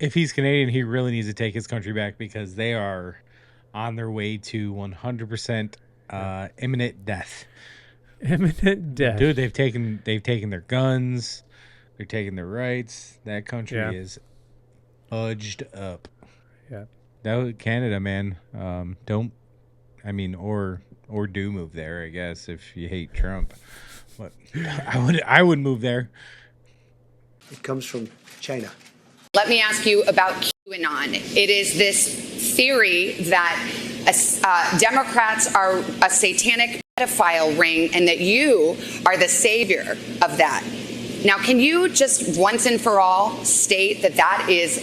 if he's Canadian, he really needs to take his country back because they are on their way to 100% imminent death. Imminent death. Dude, they've taken their guns, they're taking their rights. That country is fudged up. Yeah. That was Canada, man. Don't, I mean, or do move there, I guess, if you hate Trump. But I would move there. It comes from China. Let me ask you about QAnon. It is this theory that Democrats are a satanic pedophile ring and that you are the savior of that. Now, can you just once and for all state that that is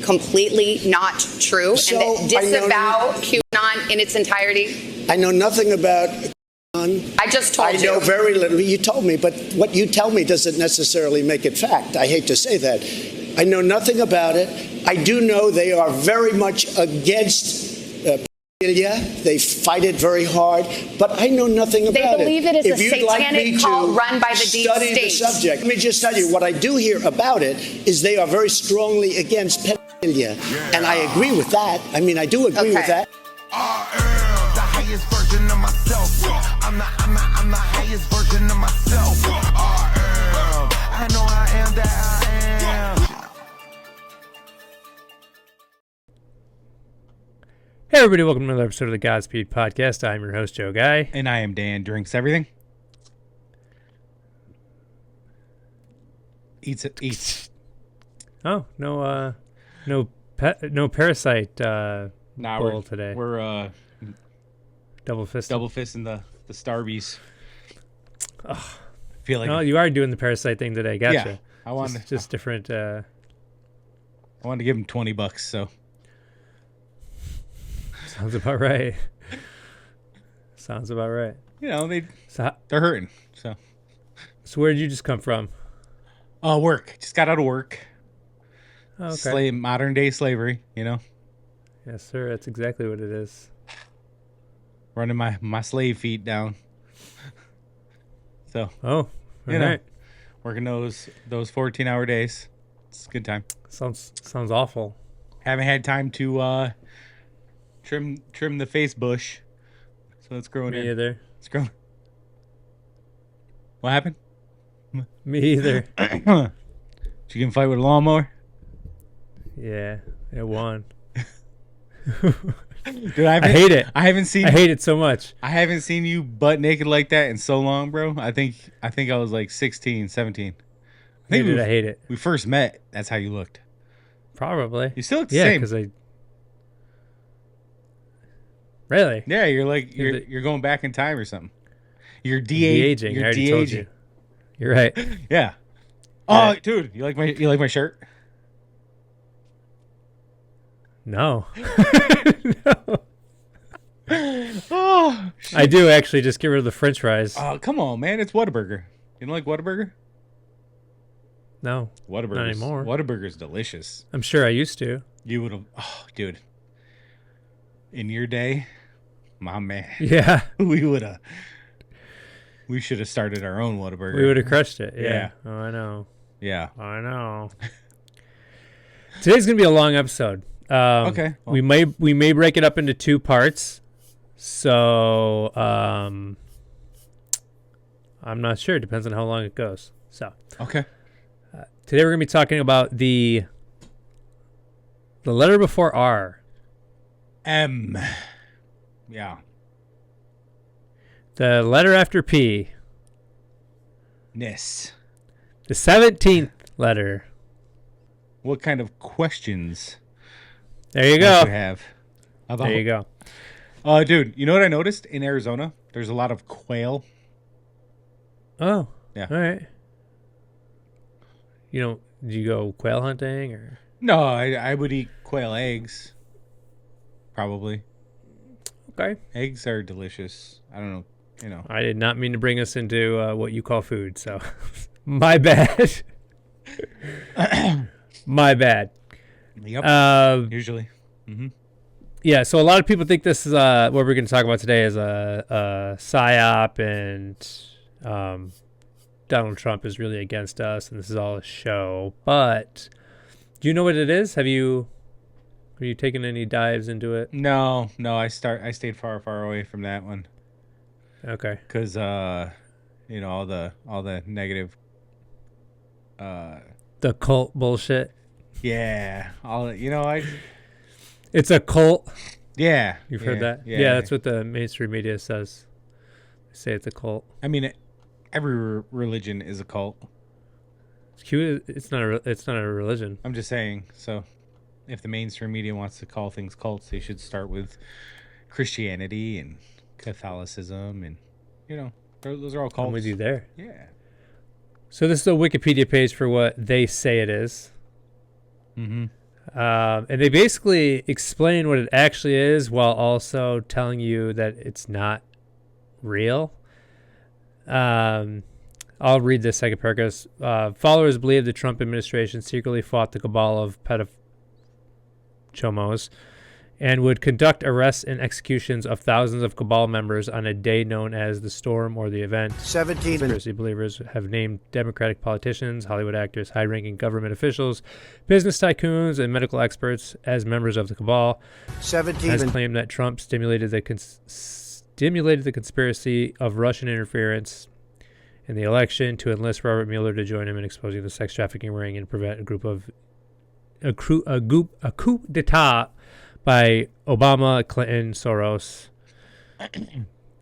completely not true and that disavow QAnon in its entirety? I know nothing about QAnon. I just told you. I know very little. You told me, but what you tell me doesn't necessarily make it fact. I hate to say that. I know nothing about it. I do know they are very much against pedophilia. They fight it very hard, but I know nothing about it. They believe it is a satanic cult run by the deep study state. The subject. Let me just tell you, what I do hear about it is they are very strongly against pedophilia, and I agree with that. I mean, I do agree with that. The highest version of myself. I'm the highest version of myself. I know I am that I am. Hey everybody, welcome to another episode of the Godspeed Podcast. I'm your host, Joe Guy. And I am Dan, drinks everything. Eats. Oh, no parasite bowl today. We're double fisting the Starbies. I feel like you are doing the parasite thing today. Gotcha. Yeah, I wanted just different. I wanted to give him $20, so sounds about right. Sounds about right. You know they're hurting. So where did you just come from? Work. Just got out of work. Oh, okay. Modern day slavery. You know. Yes, sir. That's exactly what it is. Running my slave feet down. So. Oh, you know, working those 14-hour days. It's a good time. Sounds awful. Haven't had time to trim the face bush, so it's growing. Me either. It's growing. What happened? Me either. Did you get in a fight with a lawnmower? Yeah, it won. Dude, I hate it. I hate it so much. I haven't seen you butt naked like that in so long, bro. I think I was like 16, 17. I hate it. We first met. That's how you looked. Probably. You still look the same. Because I. Really? Yeah, you're like you're going back in time or something. You're de-aging. You're I already de-aging. told you. You're right. Yeah. Oh, dude, you like my shirt? No. No. Oh, shit. I do actually. Just get rid of the French fries. Oh, come on, man! It's Whataburger. You don't like Whataburger? No, Whataburger not anymore. Whataburger's delicious. I'm sure I used to. You would have. Oh, dude. In your day, my man. Yeah. We should have started our own Whataburger. We would have crushed it. Yeah. Yeah. Oh, I know. Yeah. I know. Today's gonna be a long episode. Okay. Well. We may break it up into two parts. So I'm not sure. It depends on how long it goes. So okay. Today we're gonna be talking about the letter before R. M. Yeah. The letter after P. Ness. The 17th letter. What kind of questions? There you go. You have about, there you go. Dude, you know what I noticed in Arizona? There's a lot of quail. Oh. Yeah. All right. Do you go quail hunting or? No, I would eat quail eggs. Probably. Okay. Eggs are delicious. I don't know. I did not mean to bring us into what you call food, so my bad. My bad. Yep. Usually. Mm-hmm. Yeah, so a lot of people think this is what we're going to talk about today is a psyop, and Donald Trump is really against us, and this is all a show. But Do you know what it is? Have you taken any dives into it? No, I stayed far away from that one. Okay. Because you know, all the negative The cult bullshit. yeah, all you know, It's a cult. yeah. You've heard that? Yeah. Yeah, that's what the mainstream media says. They say it's a cult. I mean, every religion is a cult. It's not a religion. I'm just saying. So, if the mainstream media wants to call things cults, they should start with Christianity and Catholicism, and you know, those are all cults. I'm with you there. Yeah. So this is a Wikipedia page for what they say it is. Mm-hmm. And they basically explain what it actually is while also telling you that it's not real. I'll read this second paragraph. Followers believe the Trump administration secretly fought the cabal of pedophiles and would conduct arrests and executions of thousands of cabal members on a day known as the storm or the event. 17 Conspiracy believers have named Democratic politicians, Hollywood actors, high-ranking government officials, business tycoons, and medical experts as members of the cabal. 17 Has claimed that Trump stimulated the conspiracy of Russian interference in the election to enlist Robert Mueller to join him in exposing the sex trafficking ring and prevent a coup d'etat by Obama, Clinton, Soros, blah,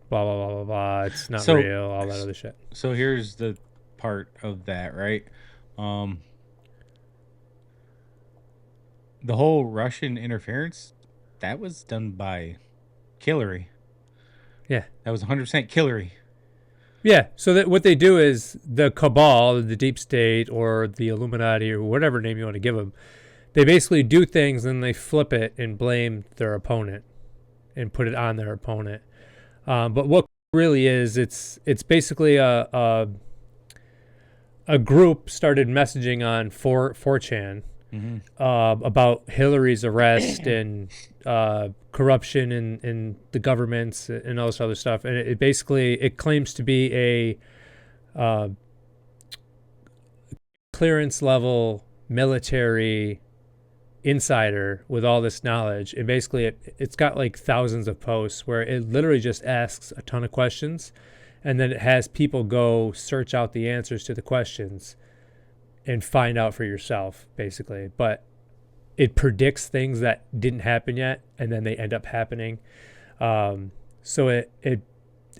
blah, blah, blah, blah. It's not real, all that other shit. So here's the part of that, right? The whole Russian interference, that was done by Hillary. Yeah. That was 100% Hillary. Yeah, so that what they do is the cabal, the deep state, or the Illuminati, or whatever name you want to give them, they basically do things and they flip it and blame their opponent and put it on their opponent. But what really is, it's basically a group started messaging on 4chan about Hillary's arrest and corruption in the governments and all this other stuff. And it basically claims to be a clearance level military insider with all this knowledge, and basically it's got like thousands of posts where it literally just asks a ton of questions, and then it has people go search out the answers to the questions and find out for yourself, basically. But it predicts things that didn't happen yet, and then they end up happening. So it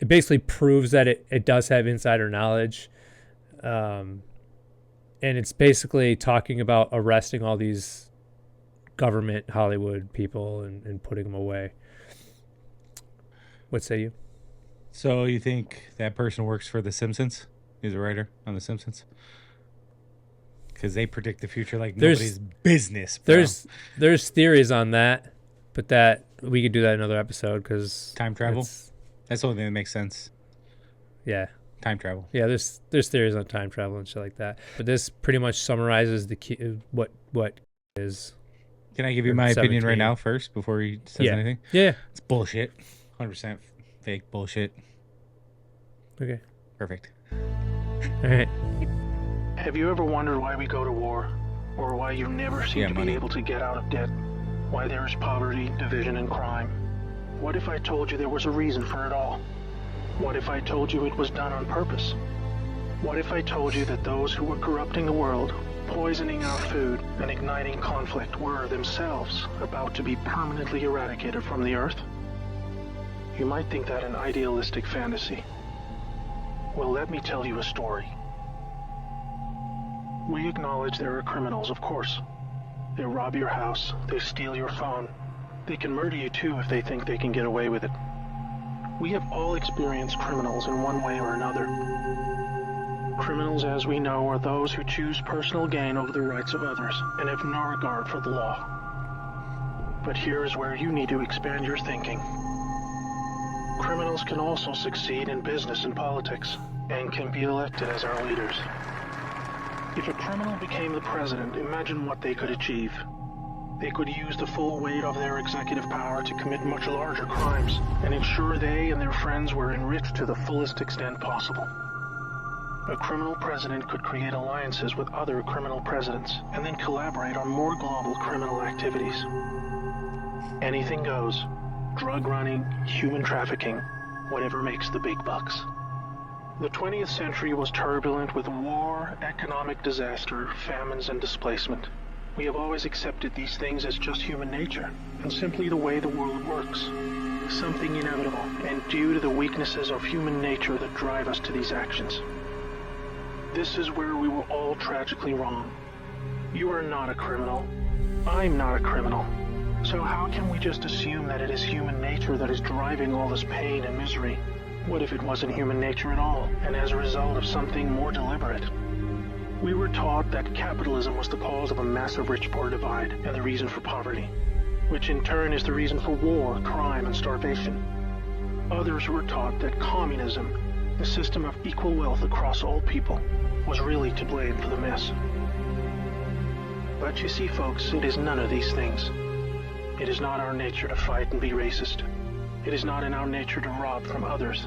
basically proves that it does have insider knowledge, and it's basically talking about arresting all these government Hollywood people and putting them away. What say you? So you think that person works for The Simpsons? He's a writer on The Simpsons? Because they predict the future like nobody's business, bro. There's theories on that, but that we could do that in another episode because time travel. That's the only thing that makes sense. Yeah, time travel. Yeah, there's theories on time travel and shit like that. But this pretty much summarizes the key, what is. Can I give you my opinion right now first before he says anything? Yeah. It's bullshit. 100% fake bullshit. Okay. Perfect. All right. Have you ever wondered why we go to war? Or why you never seem to be able to get out of debt? Why there is poverty, division, and crime? What if I told you there was a reason for it all? What if I told you it was done on purpose? What if I told you that those who were corrupting the world, poisoning our food, and igniting conflict were themselves about to be permanently eradicated from the earth? You might think that an idealistic fantasy. Well, let me tell you a story. We acknowledge there are criminals, of course. They rob your house, they steal your phone. They can murder you too if they think they can get away with it. We have all experienced criminals in one way or another. Criminals, as we know, are those who choose personal gain over the rights of others and have no regard for the law. But here is where you need to expand your thinking. Criminals can also succeed in business and politics and can be elected as our leaders. If a criminal became the president, imagine what they could achieve. They could use the full weight of their executive power to commit much larger crimes and ensure they and their friends were enriched to the fullest extent possible. A criminal president could create alliances with other criminal presidents and then collaborate on more global criminal activities. Anything goes. Drug running, human trafficking, whatever makes the big bucks. The 20th century was turbulent with war, economic disaster, famines, and displacement. We have always accepted these things as just human nature and simply the way the world works. Something inevitable and due to the weaknesses of human nature that drive us to these actions. This is where we were all tragically wrong. You are not a criminal. I'm not a criminal. So how can we just assume that it is human nature that is driving all this pain and misery? What if it wasn't human nature at all, and as a result of something more deliberate? We were taught that capitalism was the cause of a massive rich-poor divide and the reason for poverty, which in turn is the reason for war, crime, and starvation. Others were taught that communism, the system of equal wealth across all people, was really to blame for the mess. But you see, folks, it is none of these things. It is not our nature to fight and be racist. It is not in our nature to rob from others.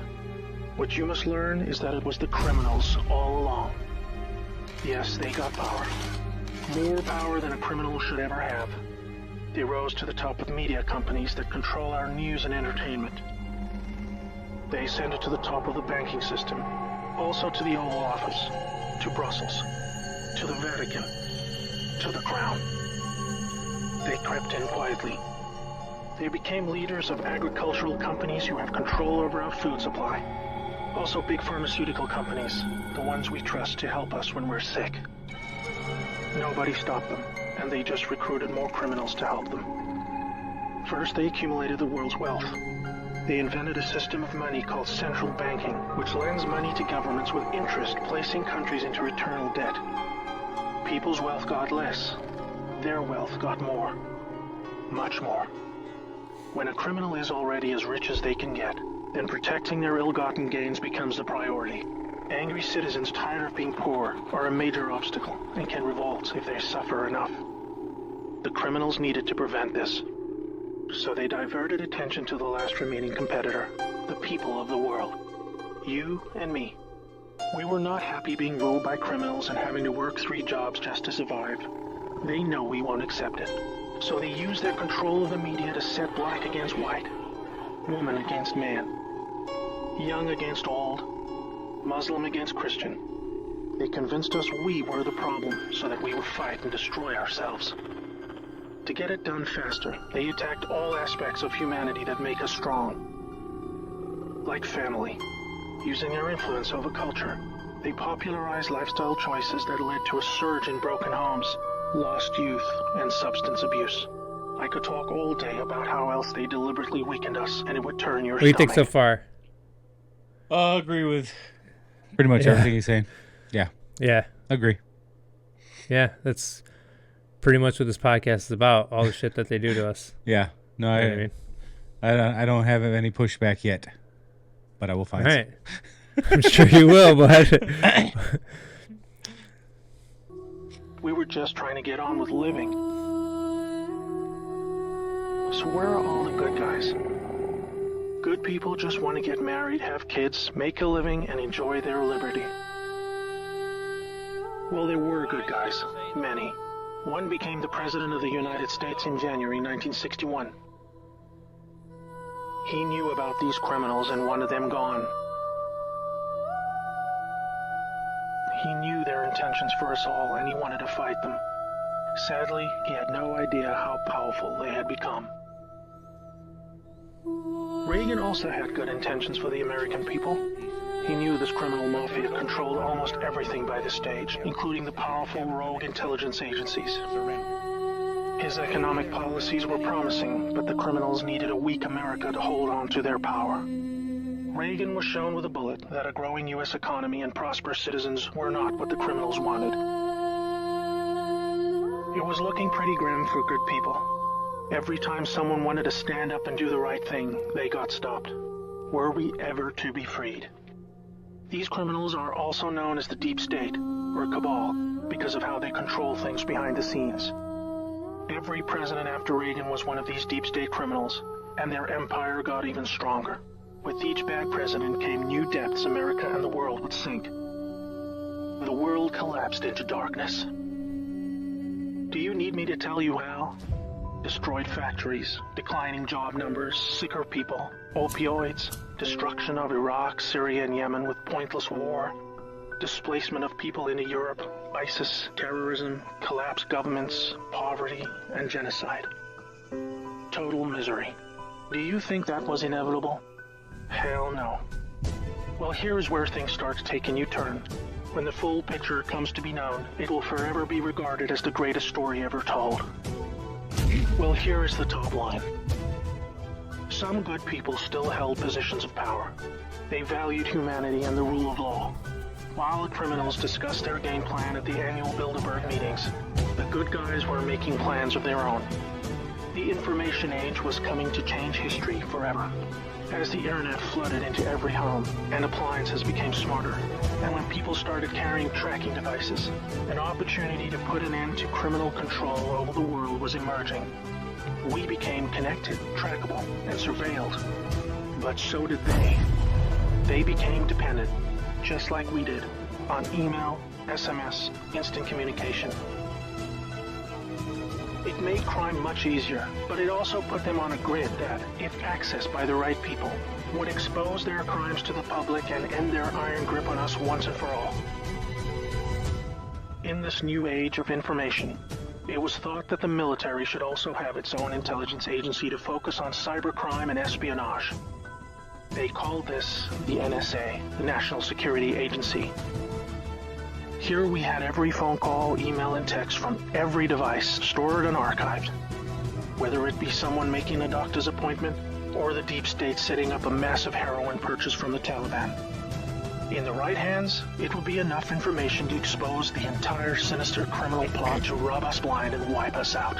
What you must learn is that it was the criminals all along. Yes, they got power. More power than a criminal should ever have. They rose to the top of media companies that control our news and entertainment. They ascended to the top of the banking system, also to the Oval Office, to Brussels, to the Vatican, to the Crown. They crept in quietly. They became leaders of agricultural companies who have control over our food supply. Also big pharmaceutical companies, the ones we trust to help us when we're sick. Nobody stopped them, and they just recruited more criminals to help them. First, they accumulated the world's wealth. They invented a system of money called central banking, which lends money to governments with interest, placing countries into eternal debt. People's wealth got less. Their wealth got more. Much more. When a criminal is already as rich as they can get, then protecting their ill-gotten gains becomes the priority. Angry citizens tired of being poor are a major obstacle and can revolt if they suffer enough. The criminals needed to prevent this. So they diverted attention to the last remaining competitor, the people of the world. You and me. We were not happy being ruled by criminals and having to work 3 jobs just to survive. They know we won't accept it. So they use their control of the media to set black against white, woman against man, young against old, Muslim against Christian. They convinced us we were the problem so that we would fight and destroy ourselves. To get it done faster, they attacked all aspects of humanity that make us strong. Like family. Using their influence over culture, they popularized lifestyle choices that led to a surge in broken homes, lost youth, and substance abuse. I could talk all day about how else they deliberately weakened us, and it would turn your What do you think so far? I agree with pretty much everything he's saying. Yeah, Yeah. agree. Yeah. That's pretty much what this podcast is about. All the shit that they do to us. Yeah, no, You know what I mean? I don't have any pushback yet, but I will find All some. right. I'm sure you will, but We were just trying to get on with living. So where are all the good guys? Good people just want to get married, have kids, make a living, and enjoy their liberty. Well, there were good guys. Many. One became the President of the United States in January 1961. He knew about these criminals and wanted them gone. He knew their intentions for us all, and he wanted to fight them. Sadly, he had no idea how powerful they had become. Reagan also had good intentions for the American people. He knew this criminal mafia controlled almost everything by the stage, including the powerful rogue intelligence agencies. His economic policies were promising, but the criminals needed a weak America to hold on to their power. Reagan was shown with a bullet that a growing U.S. economy and prosperous citizens were not what the criminals wanted. It was looking pretty grim for good people. Every time someone wanted to stand up and do the right thing, they got stopped. Were we ever to be freed? These criminals are also known as the Deep State, or Cabal, because of how they control things behind the scenes. Every president after Reagan was one of these Deep State criminals, and their empire got even stronger. With each bad president came new depths America and the world would sink. the world collapsed into darkness. Do you need me to tell you how? Destroyed factories, declining job numbers, sicker people, opioids, destruction of Iraq, Syria, and Yemen with pointless war, displacement of people into Europe, ISIS, terrorism, collapsed governments, poverty, and genocide. Total misery. Do you think that was inevitable? Hell no. Well, here is where things start to take a new turn. When the full picture comes to be known, it will forever be regarded as the greatest story ever told. Well, here is the top line. Some good people still held positions of power. They valued humanity and the rule of law. While the criminals discussed their game plan at the annual Bilderberg meetings, the good guys were making plans of their own. The information age was coming to change history forever. As the internet flooded into every home and appliances became smarter, and when people started carrying tracking devices, an opportunity to put an end to criminal control over the world was emerging. We became connected, trackable, and surveilled. But so did they. They became dependent, just like we did, on email, SMS, instant communication. It made crime much easier, but it also put them on a grid that, if accessed by the right people, would expose their crimes to the public and end their iron grip on us once and for all. In this new age of information, it was thought that the military should also have its own intelligence agency to focus on cybercrime and espionage. They called this the NSA, the National Security Agency. Here we had every phone call, email, and text from every device stored and archived. Whether it be someone making a doctor's appointment, or the deep state setting up a massive heroin purchase from the Taliban. In the right hands, it would be enough information to expose the entire sinister criminal plot to rob us blind and wipe us out.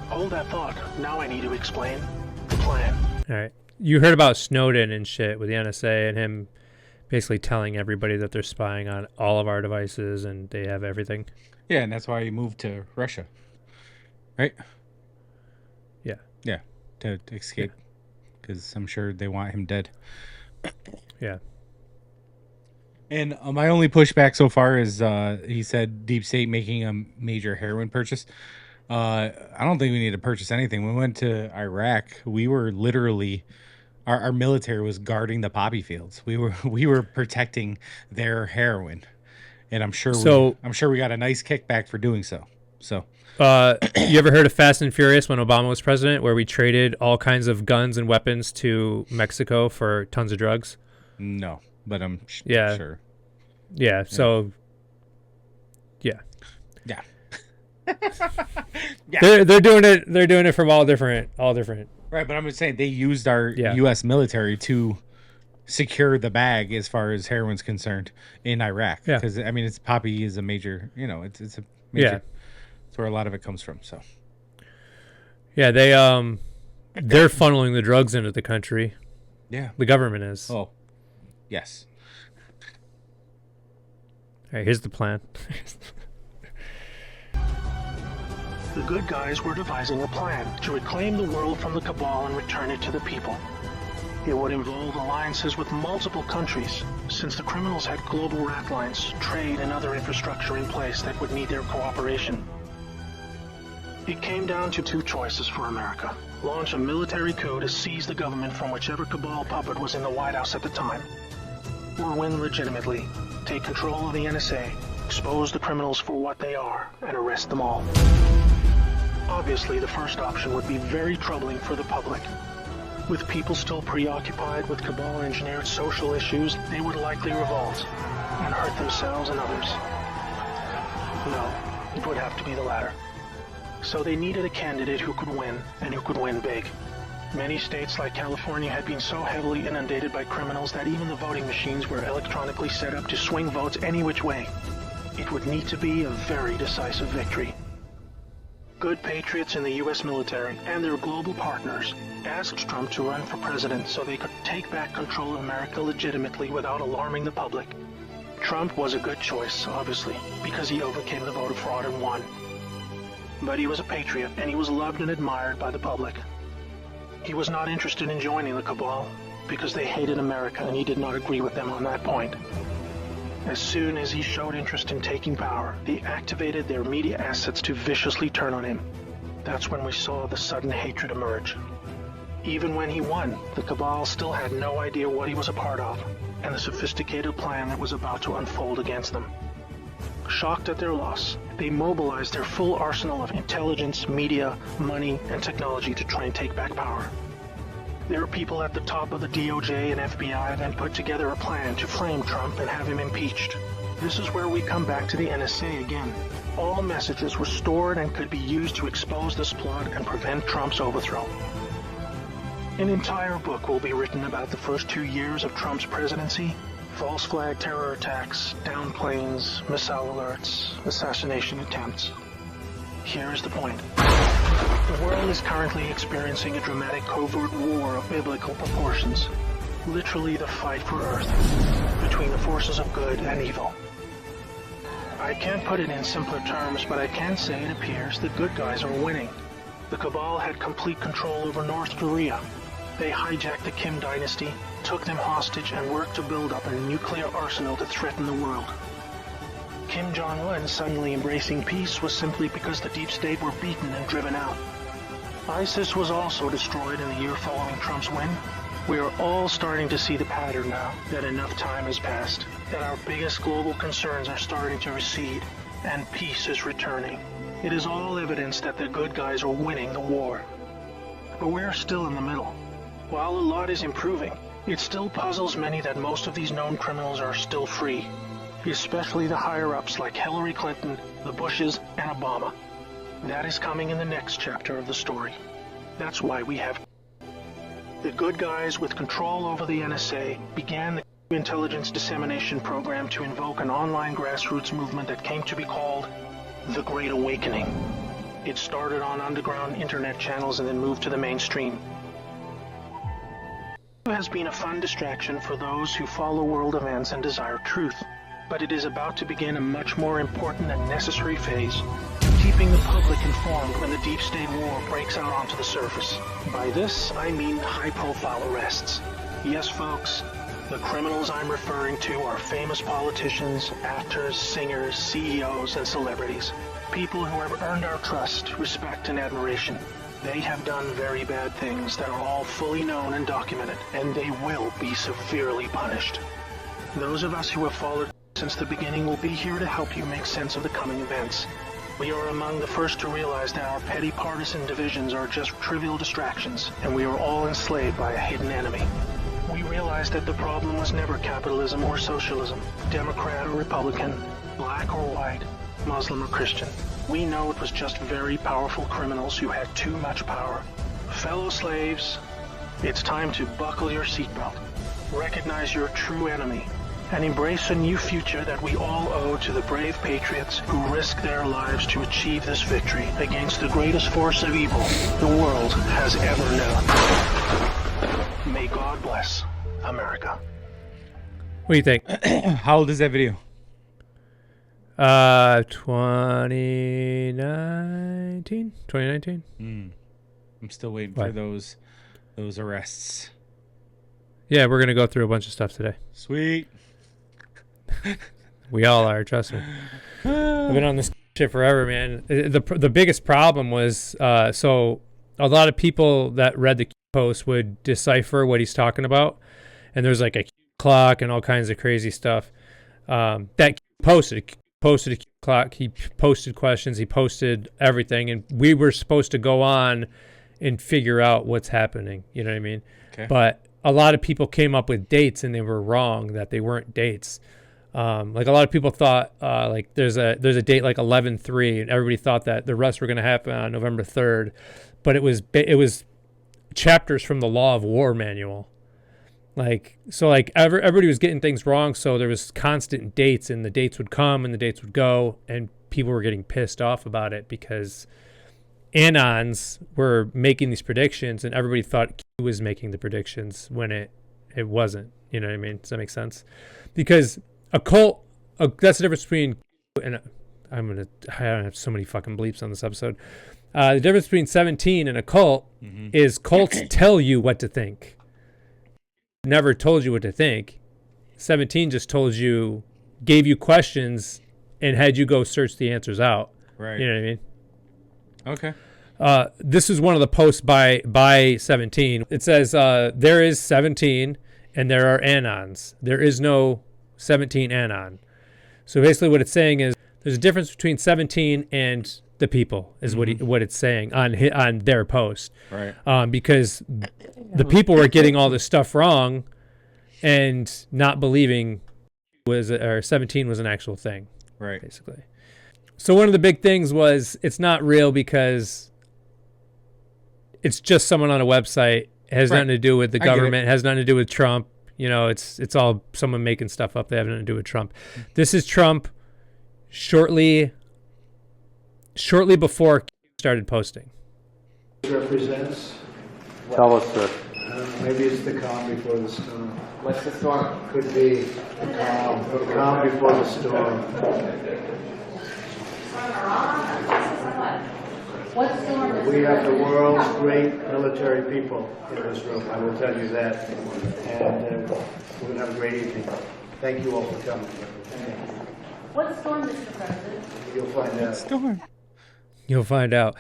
Hold that thought. Now I need to explain the plan. All right. You heard about Snowden and shit with the NSA and him basically telling everybody that they're spying on all of our devices and they have everything. Yeah, and that's why he moved to Russia, right? Yeah. Yeah, to escape, because I'm sure they want him dead. Yeah. And my only pushback so far is he said deep state making a major heroin purchase. I don't think we need to purchase anything. When we went to Iraq, we were literally... Our military was guarding the poppy fields. We were protecting their heroin, and I'm sure we got a nice kickback for doing so. So, you ever heard of Fast and Furious when Obama was president, where we traded all kinds of guns and weapons to Mexico for tons of drugs? No, but I'm yeah. sure. Yeah. So, yeah. Yeah. Yeah. They're doing it. They're doing it from all different. Right, but I'm just saying they used our U.S. military to secure the bag as far as heroin's concerned in Iraq. Yeah, because I mean, it's poppy is a major. It's a major. Yeah. It's where a lot of it comes from. So. Yeah, they're funneling the drugs into the country. Yeah, the government is. Oh, yes. All right, here's the plan. The good guys were devising a plan to reclaim the world from the cabal and return it to the people. It would involve alliances with multiple countries, since the criminals had global rat lines, trade, and other infrastructure in place that would need their cooperation. It came down to two choices for America: launch a military coup to seize the government from whichever cabal puppet was in the White House at the time, or win legitimately, take control of the NSA, expose the criminals for what they are, and arrest them all. Obviously, the first option would be very troubling for the public. With people still preoccupied with cabal-engineered social issues, they would likely revolt and hurt themselves and others. No, it would have to be the latter. So they needed a candidate who could win, and who could win big. Many states like California had been so heavily inundated by criminals that even the voting machines were electronically set up to swing votes any which way. It would need to be a very decisive victory. Good patriots in the U.S. military and their global partners asked Trump to run for president so they could take back control of America legitimately without alarming the public. Trump was a good choice, obviously, because he overcame the voter fraud and won. But he was a patriot, and he was loved and admired by the public. He was not interested in joining the cabal, because they hated America and he did not agree with them on that point. As soon as he showed interest in taking power, they activated their media assets to viciously turn on him. That's when we saw the sudden hatred emerge. Even when he won, the cabal still had no idea what he was a part of, and the sophisticated plan that was about to unfold against them. Shocked at their loss, they mobilized their full arsenal of intelligence, media, money, and technology to try and take back power. There are people at the top of the DOJ and FBI then put together a plan to frame Trump and have him impeached. This is where we come back to the NSA again. All messages were stored and could be used to expose this plot and prevent Trump's overthrow. An entire book will be written about the first 2 years of Trump's presidency. False flag terror attacks, down planes, missile alerts, assassination attempts. Here is the point. The world is currently experiencing a dramatic covert war of biblical proportions. Literally the fight for Earth, between the forces of good and evil. I can't put it in simpler terms, but I can say it appears the good guys are winning. The cabal had complete control over North Korea. They hijacked the Kim dynasty, took them hostage, and worked to build up a nuclear arsenal to threaten the world. Kim Jong-un suddenly embracing peace was simply because the deep state were beaten and driven out. ISIS was also destroyed in the year following Trump's win. We are all starting to see the pattern now, that enough time has passed, that our biggest global concerns are starting to recede, and peace is returning. It is all evidence that the good guys are winning the war. But we're still in the middle. While a lot is improving, it still puzzles many that most of these known criminals are still free, especially the higher-ups like Hillary Clinton, the Bushes, and Obama. That is coming in the next chapter of the story. That's why we have the good guys with control over the NSA began the intelligence dissemination program to invoke an online grassroots movement that came to be called the Great Awakening. It started on underground internet channels and then moved to the mainstream. It has been a fun distraction for those who follow world events and desire truth, but it is about to begin a much more important and necessary phase, keeping the public informed when the deep state war breaks out onto the surface. By this, I mean high-profile arrests. Yes, folks, the criminals I'm referring to are famous politicians, actors, singers, CEOs, and celebrities. People who have earned our trust, respect, and admiration. They have done very bad things that are all fully known and documented, and they will be severely punished. Those of us who have followed since the beginning will be here to help you make sense of the coming events. We are among the first to realize that our petty partisan divisions are just trivial distractions, and we are all enslaved by a hidden enemy. We realize that the problem was never capitalism or socialism, Democrat or Republican, black or white, Muslim or Christian. We know it was just very powerful criminals who had too much power. Fellow slaves, it's time to buckle your seatbelt, recognize your true enemy, and embrace a new future that we all owe to the brave patriots who risk their lives to achieve this victory against the greatest force of evil the world has ever known. May God bless America. What do you think? How old is that video? 2019. I'm still waiting for those arrests. Yeah, we're gonna go through a bunch of stuff today. Sweet. We all are, trust me. I've been on this shit forever, man. The biggest problem was so a lot of people that read the post would decipher what he's talking about, and there's like a clock and all kinds of crazy stuff. That posted a clock. He posted questions. He posted everything, and we were supposed to go on and figure out what's happening. You know what I mean? Okay. But a lot of people came up with dates, and they were wrong. That they weren't dates. Like a lot of people thought, like there's a date like 11/3, and everybody thought that the rest were going to happen on November 3rd, but it was chapters from the Law of War manual. Like so, like everybody was getting things wrong. So there was constant dates, and the dates would come and the dates would go, and people were getting pissed off about it because Anons were making these predictions, and everybody thought Q was making the predictions when it wasn't. You know what I mean? Does that make sense? Because a cult, that's the difference between, and I don't have so many fucking bleeps on this episode. The difference between 17 and a cult is cults tell you what to think. Never told you what to think. 17 just told you gave you questions and had you go search the answers out. Right. You know what I mean? Okay. This is one of the posts by 17. It says, there is 17 and there are anons. There is no 17 anon. So basically what it's saying is there's a difference between 17 and the people is what it's saying on their post. Right. Because the people were getting all this stuff wrong and not believing 17 was an actual thing. Right. Basically. So one of the big things was it's not real because it's just someone on a website. It has nothing to do with the government. It has nothing to do with Trump. You know, it's all someone making stuff up. They have nothing to do with Trump. This is Trump shortly before started posting. Represents. Tell us, sir. Maybe it's the calm before the storm. What's the storm? Could be the calm before the storm. We have the world's great military people in this room, I will tell you that. And we're going to have a great evening. Thank you all for coming. What storm, Mr. President? You'll find out. Storm. You'll find out.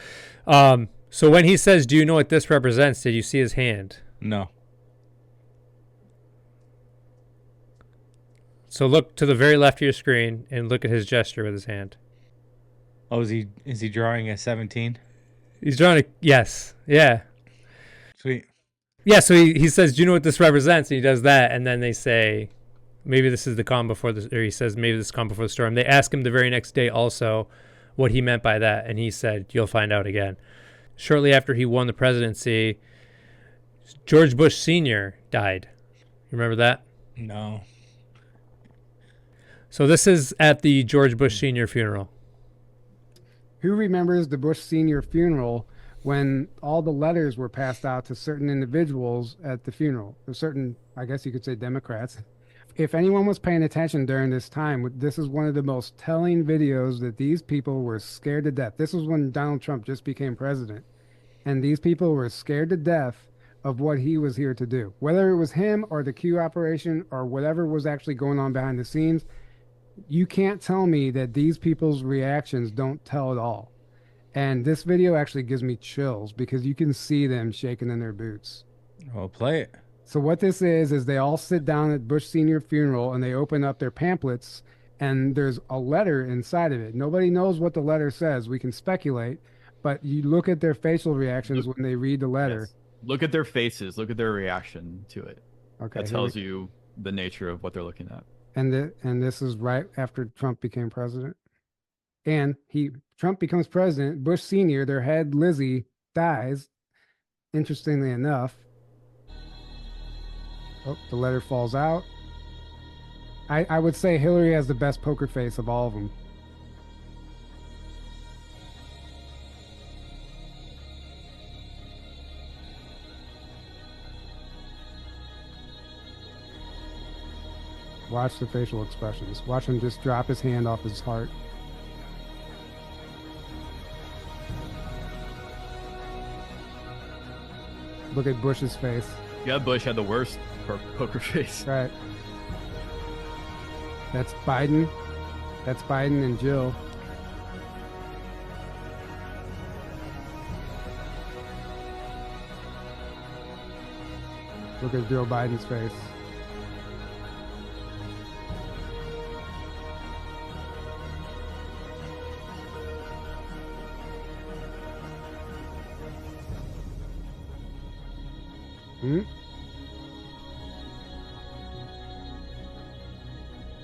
So when he says, do you know what this represents? Did you see his hand? No. So look to the very left of your screen and look at his gesture with his hand. Oh, is he drawing a 17? He's drawing yes. Yeah. Sweet. Yeah, so he says, do you know what this represents? And he does that, and then they say, maybe this is the calm before the, or he says, maybe this is calm before the storm. They ask him the very next day also what he meant by that, and he said, you'll find out again. Shortly after he won the presidency, George Bush Sr. died. You remember that? No. So this is at the George Bush Sr. funeral. Who remembers the Bush Sr. funeral when all the letters were passed out to certain individuals at the funeral? There's certain, I guess you could say, Democrats. If anyone was paying attention during this time, this is one of the most telling videos that these people were scared to death. This was when Donald Trump just became president. And these people were scared to death of what he was here to do. Whether it was him or the Q operation or whatever was actually going on behind the scenes, you can't tell me that these people's reactions don't tell it all. And this video actually gives me chills because you can see them shaking in their boots. Well, play it. So what this is they all sit down at Bush Sr. funeral and they open up their pamphlets and there's a letter inside of it. Nobody knows what the letter says. We can speculate, but you look at their facial reactions when they read the letter. Yes. Look at their faces. Look at their reaction to it. Okay, that tells you the nature of what they're looking at. And this is right after Trump became president. And Trump becomes president. Bush Sr., their head, Lizzie, dies. Interestingly enough. Oh, the letter falls out. I would say Hillary has the best poker face of all of them. Watch the facial expressions. Watch him just drop his hand off his heart. Look at Bush's face. Yeah, Bush had the worst poker face. Right. That's Biden. That's Biden and Jill. Look at Joe Biden's face.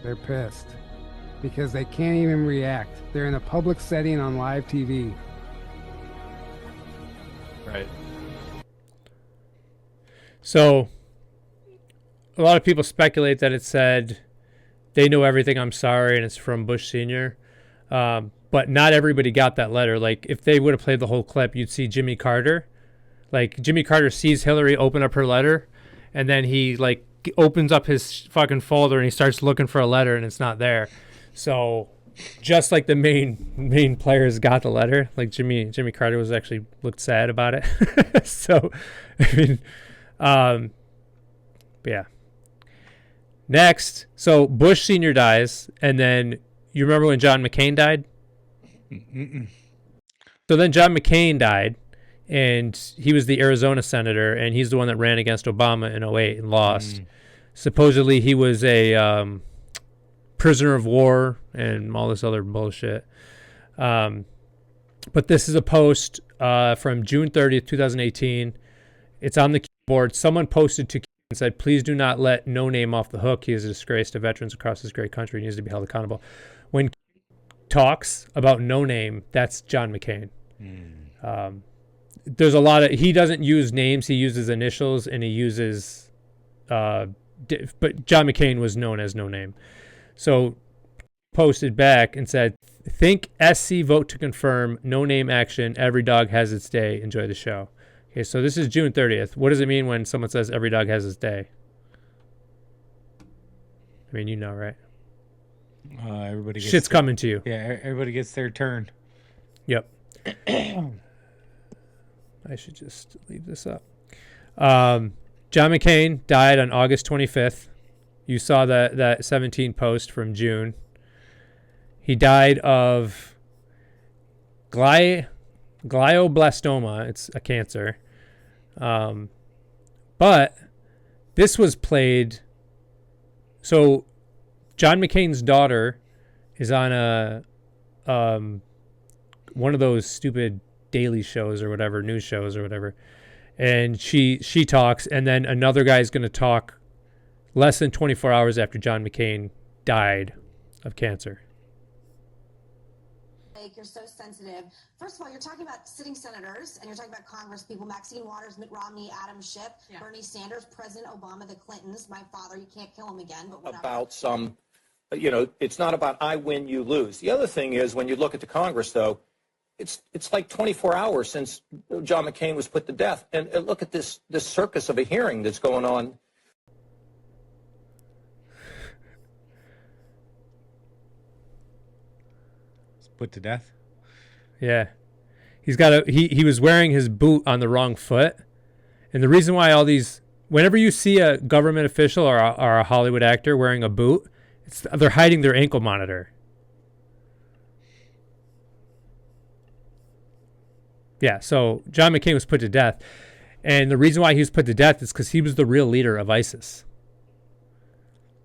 They're pissed because they can't even react. They're in a public setting on live TV. Right. So a lot of people speculate that it said, they know everything, I'm sorry, and it's from Bush Sr. But not everybody got that letter. Like, if they would have played the whole clip, you'd see Jimmy Carter. Like, Jimmy Carter sees Hillary open up her letter, and then he, like, opens up his fucking folder and he starts looking for a letter, and it's not there. So just like the main players got the letter, like Jimmy Carter was actually looked sad about it. So, I mean, but yeah. Next, so Bush Sr. dies, and then you remember when John McCain died? Mm-mm. So then John McCain died, and he was the Arizona senator, and he's the one that ran against Obama in '08 and lost. Supposedly he was a prisoner of war and all this other bullshit. But this is a post from June 30th, 2018. It's on the keyboard. Someone posted to and said, please do not let No Name off the hook. He is a disgrace to veterans across this great country. He needs to be held accountable. When talks about No Name, that's John McCain. There's a lot of, he doesn't use names. He uses initials, and he uses, but John McCain was known as No Name. So posted back and said, think SC vote to confirm No Name action. Every dog has its day. Enjoy the show. Okay, so this is June 30th. What does it mean when someone says every dog has its day? I mean, you know, right? Everybody gets Shit's coming to you. Yeah, everybody gets their turn. Yep. I should just leave this up. John McCain died on August 25th. You saw that 17 post from June. He died of glioblastoma. It's a cancer. But this was played. So John McCain's daughter is on a one of those stupid daily shows or whatever, news shows or whatever. And she talks, and then another guy is going to talk less than 24 hours after John McCain died of cancer. You're so sensitive. First of all, you're talking about sitting senators, and you're talking about Congress people, Maxine Waters, Mitt Romney, Adam Schiff, Bernie Sanders, President Obama, the Clintons, my father. You can't kill him again, but whatever. About some, you know, it's not about I win, you lose. The other thing is, when you look at the Congress, though, it's like 24 hours since John McCain was put to death, and look at this circus of a hearing that's going on. Put to death. Yeah, he's got he was wearing his boot on the wrong foot, and the reason why all these, whenever you see a government official or a Hollywood actor wearing a boot, they're hiding their ankle monitor. Yeah, so John McCain was put to death, and the reason why he was put to death is because he was the real leader of ISIS.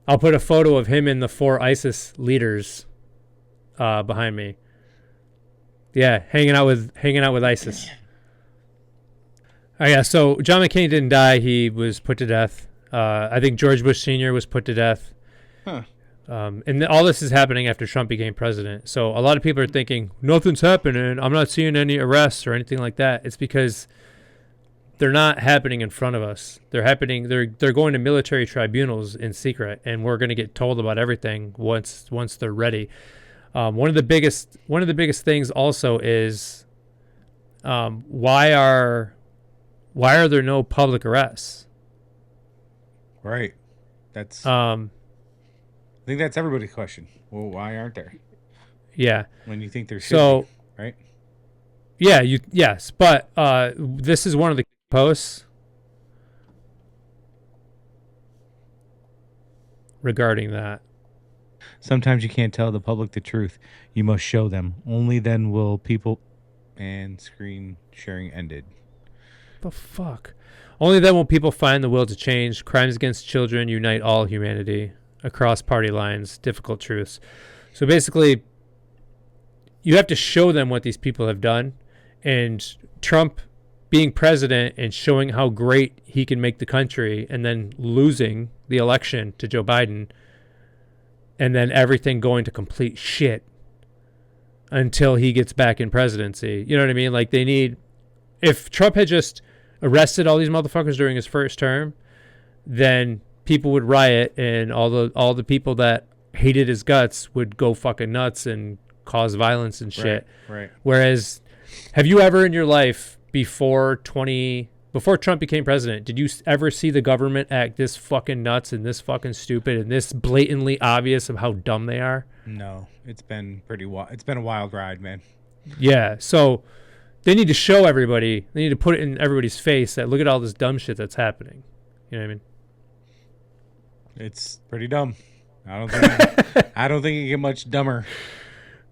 I'll put a photo of him and the 4 ISIS leaders behind me. Yeah, hanging out with ISIS. Oh yeah, so John McCain didn't die; he was put to death. I think George Bush Sr. was put to death. Huh. And all this is happening after Trump became president. So a lot of people are thinking nothing's happening. I'm not seeing any arrests or anything like that. It's because they're not happening in front of us. They're happening. They're going to military tribunals in secret, and we're going to get told about everything once they're ready. One of the biggest things also is why are there no public arrests? Right. That's I think that's everybody's question. Well, why aren't there? Yeah. When you think there should so, be, right? Yeah, yes, but this is one of the posts regarding that. Sometimes you can't tell the public the truth. You must show them. Only then will people... And screen sharing ended. The fuck? Only then will people find the will to change. Crimes against children unite all humanity across party lines. Difficult truths. So basically, you have to show them what these people have done. And Trump being president and showing how great he can make the country, and then losing the election to Joe Biden, and then everything going to complete shit until he gets back in presidency. You know what I mean? Like, they need... If Trump had just arrested all these motherfuckers during his first term, then people would riot, and all the people that hated his guts would go fucking nuts and cause violence and shit. Right. Whereas, have you ever in your life before Trump became president, did you ever see the government act this fucking nuts and this fucking stupid and this blatantly obvious of how dumb they are? No, it's been pretty wild. It's been a wild ride, man. Yeah, so they need to show everybody. They need to put it in everybody's face that look at all this dumb shit that's happening. You know what I mean? It's pretty dumb. I don't think I don't think it can get much dumber.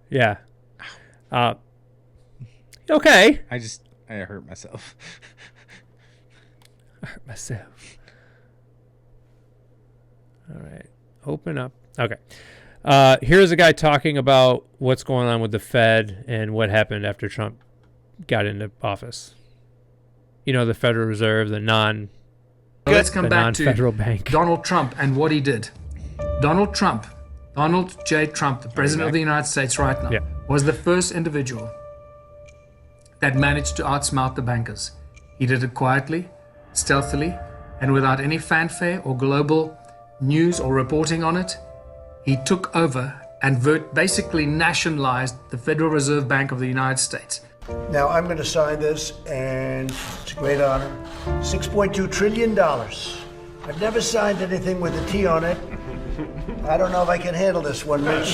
Yeah. Okay. I hurt myself. I hurt myself. All right. Open up. Okay. Here's a guy talking about what's going on with the Fed and what happened after Trump got into office. You know, the Federal Reserve, Let's come back to non-federal bank. Donald Trump and what he did. Donald J. Trump, the President of the United States right now, was the first individual that managed to outsmart the bankers. He did it quietly, stealthily, and without any fanfare or global news or reporting on it. He took over and basically nationalized the Federal Reserve Bank of the United States. Now, I'm going to sign this, and it's a great honor. $6.2 trillion. I've never signed anything with a T on it. I don't know if I can handle this one, Mitch.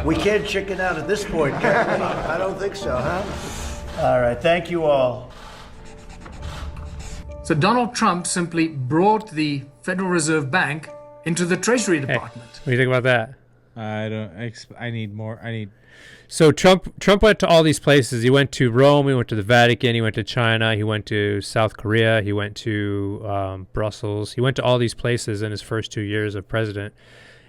We can't chicken out at this point, can we? I don't think so, huh? All right, thank you all. So Donald Trump simply brought the Federal Reserve Bank into the Treasury Department. What do you think about that? I need more. So Trump went to all these places. He went to Rome. He went to the Vatican. He went to China. He went to South Korea. He went to Brussels. He went to all these places in his first 2 years of president,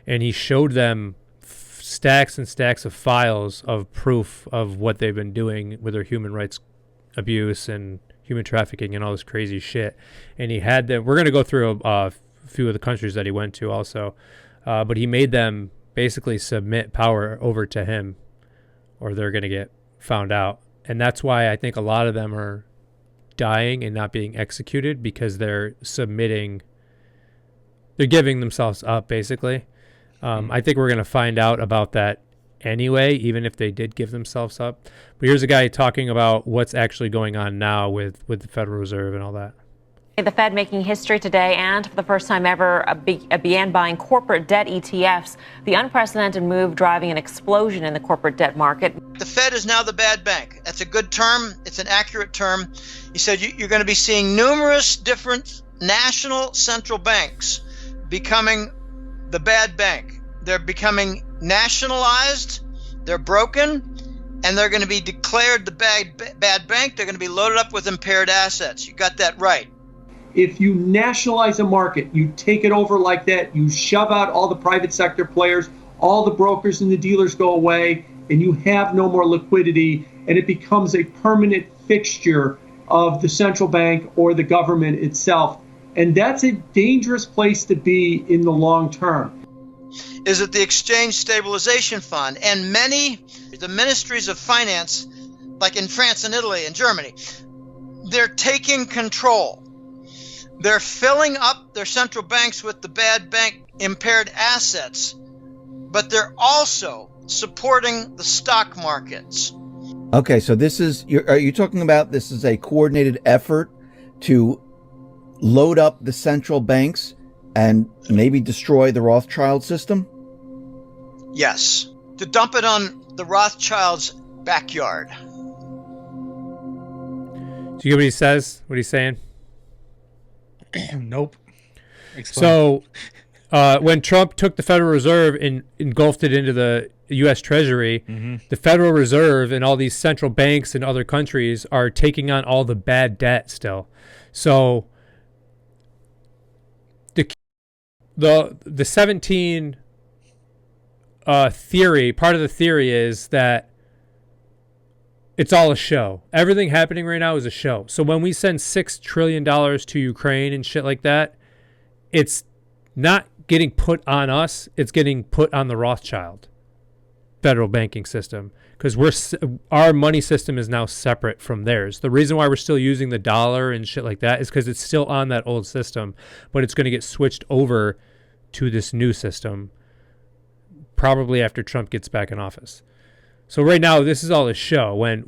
and he showed them stacks and stacks of files of proof of what they've been doing with their human rights abuse and human trafficking and all this crazy shit. And he had them. We're going to go through a few of the countries that he went to also, but he made them basically submit power over to him, or they're going to get found out. And that's why I think a lot of them are dying and not being executed, because they're giving themselves up, basically. I think we're going to find out about that anyway, even if they did give themselves up. But here's a guy talking about what's actually going on now with the Federal Reserve and all that. The Fed making history today, and for the first time ever, began buying corporate debt ETFs. The unprecedented move driving an explosion in the corporate debt market. The Fed is now the bad bank. That's a good term. It's an accurate term. He said you're going to be seeing numerous different national central banks becoming the bad bank. They're becoming nationalized, they're broken, and they're going to be declared the bad bank. They're going to be loaded up with impaired assets. You got that right. If you nationalize a market, you take it over like that, you shove out all the private sector players, all the brokers and the dealers go away, and you have no more liquidity, and it becomes a permanent fixture of the central bank or the government itself. And that's a dangerous place to be in the long term. Is it the Exchange Stabilization Fund and the ministries of finance, like in France and Italy and Germany, they're taking control. They're filling up their central banks with the bad bank impaired assets, but they're also supporting the stock markets. Okay, so are you talking about this is a coordinated effort to load up the central banks and maybe destroy the Rothschild system? Yes, to dump it on the Rothschilds' backyard. Do you get what he says? What he's saying? Nope. Explain. So when Trump took the Federal Reserve and engulfed it into the U.S. Treasury, the Federal Reserve and all these central banks in other countries are taking on all the bad debt still. So the 17 theory, part of the theory is that it's all a show. Everything happening right now is a show. So when we send $6 trillion to Ukraine and shit like that, it's not getting put on us. It's getting put on the Rothschild federal banking system, because our money system is now separate from theirs. The reason why we're still using the dollar and shit like that is because it's still on that old system, but it's going to get switched over to this new system probably after Trump gets back in office. So right now, this is all a show. When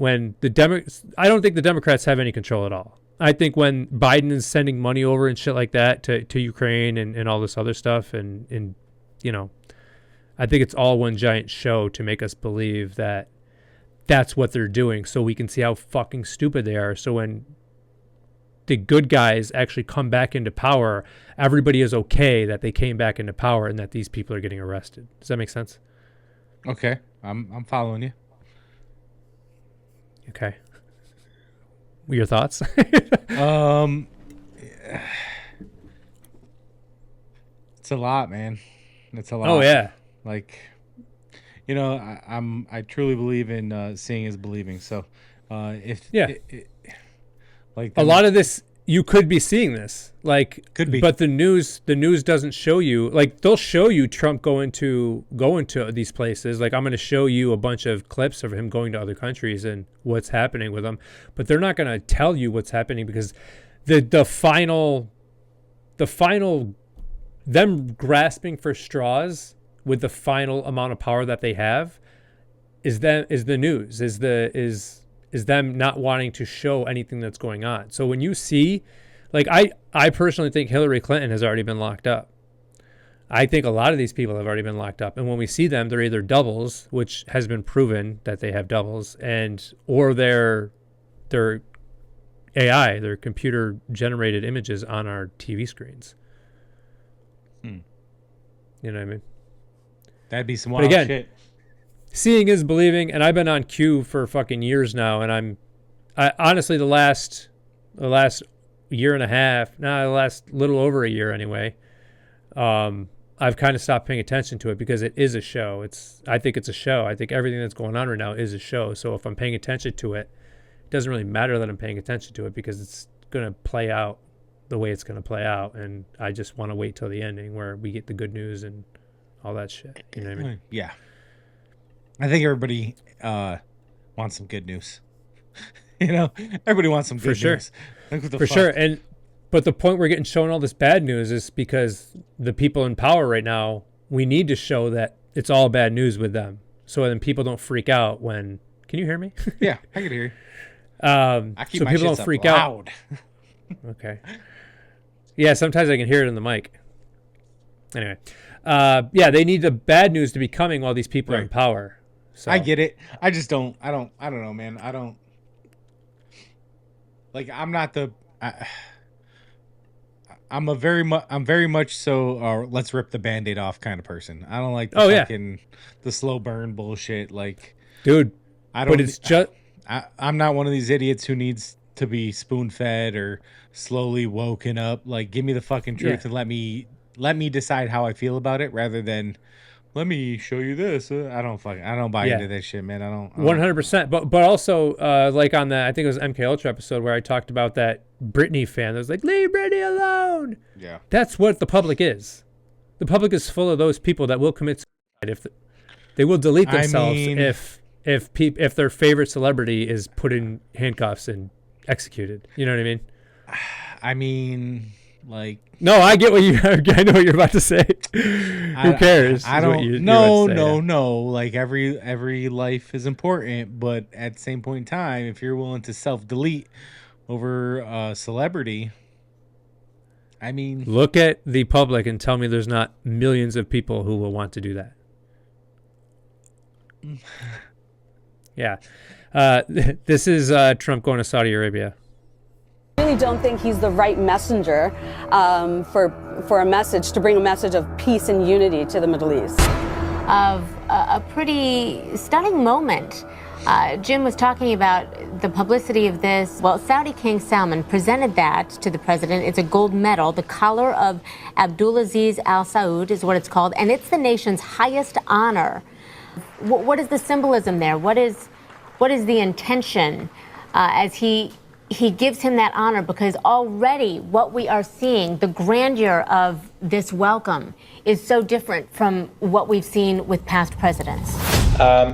I don't think the Democrats have any control at all. I think when Biden is sending money over and shit like that to Ukraine and all this other stuff, and you know, I think it's all one giant show to make us believe that that's what they're doing, so we can see how fucking stupid they are. So when the good guys actually come back into power, everybody is okay that they came back into power and that these people are getting arrested. Does that make sense? Okay, I'm following you. Okay. Your thoughts? It's a lot, man. It's a lot. Oh yeah. Like, you know, I truly believe in seeing is believing. So, like a lot of this, you could be seeing this, like, could be, but the news doesn't show you. Like, they'll show you Trump going to these places. Like, I'm going to show you a bunch of clips of him going to other countries and what's happening with them, but they're not going to tell you what's happening, because the final them grasping for straws with the final amount of power that they have is the news, is them not wanting to show anything that's going on. So when you see, like, I personally think Hillary Clinton has already been locked up. I think a lot of these people have already been locked up. And when we see them, they're either doubles, which has been proven that they have doubles, or they're AI, they're computer generated images on our TV screens. You know what I mean? That'd be some wild shit. Seeing is believing, and I've been on Q for fucking years now, and I honestly the last year and a half, the last little over a year anyway, I've kind of stopped paying attention to it because it is a show. I think it's a show. I think everything that's going on right now is a show. So if I'm paying attention to it, it doesn't really matter that I'm paying attention to it, because it's going to play out the way it's going to play out, and I just want to wait till the ending where we get the good news and all that shit. You know what I mean? Yeah. I think everybody wants some good news. You know, everybody wants some good news. For sure. But the point we're getting shown all this bad news is because the people in power right now, we need to show that it's all bad news with them, so then people don't freak out when. Can you hear me? Yeah, I can hear you. I keep so my people don't freak out. Okay. Yeah, sometimes I can hear it in the mic. Anyway, they need the bad news to be coming while these people are in power. So. I get it. I just don't. I don't know, man. I don't. Like, I'm not the. I'm very much so. Let's rip the Band-Aid off kind of person. I don't like the slow burn bullshit. Like, dude, I don't. But it's just. I'm not one of these idiots who needs to be spoon fed or slowly woken up. Like, give me the fucking truth and let me decide how I feel about it, rather than let me show you this. I don't buy into this shit, man. I don't. 100%. But also, like on that, I think it was MK Ultra episode where I talked about that Britney fan that was like, leave Britney alone. Yeah. That's what the public is. The public is full of those people that will commit suicide they will delete themselves if their favorite celebrity is put in handcuffs and executed. You know what I mean? I mean, like, no, I get what I know what you're about to say. Who cares? I don't. No. Like, every life is important, but at the same point in time, if you're willing to self-delete over a celebrity, I mean, look at the public and tell me there's not millions of people who will want to do that. Yeah. This is Trump going to Saudi Arabia. I really don't think he's the right messenger for a message, to bring a message of peace and unity to the Middle East. Of a pretty stunning moment. Jim was talking about the publicity of this. Well, Saudi King Salman presented that to the president. It's a gold medal. The collar of Abdulaziz Al Saud is what it's called, and it's the nation's highest honor. What is the symbolism there? What is the intention as he gives him that honor? Because already what we are seeing, the grandeur of this welcome, is so different from what we've seen with past presidents.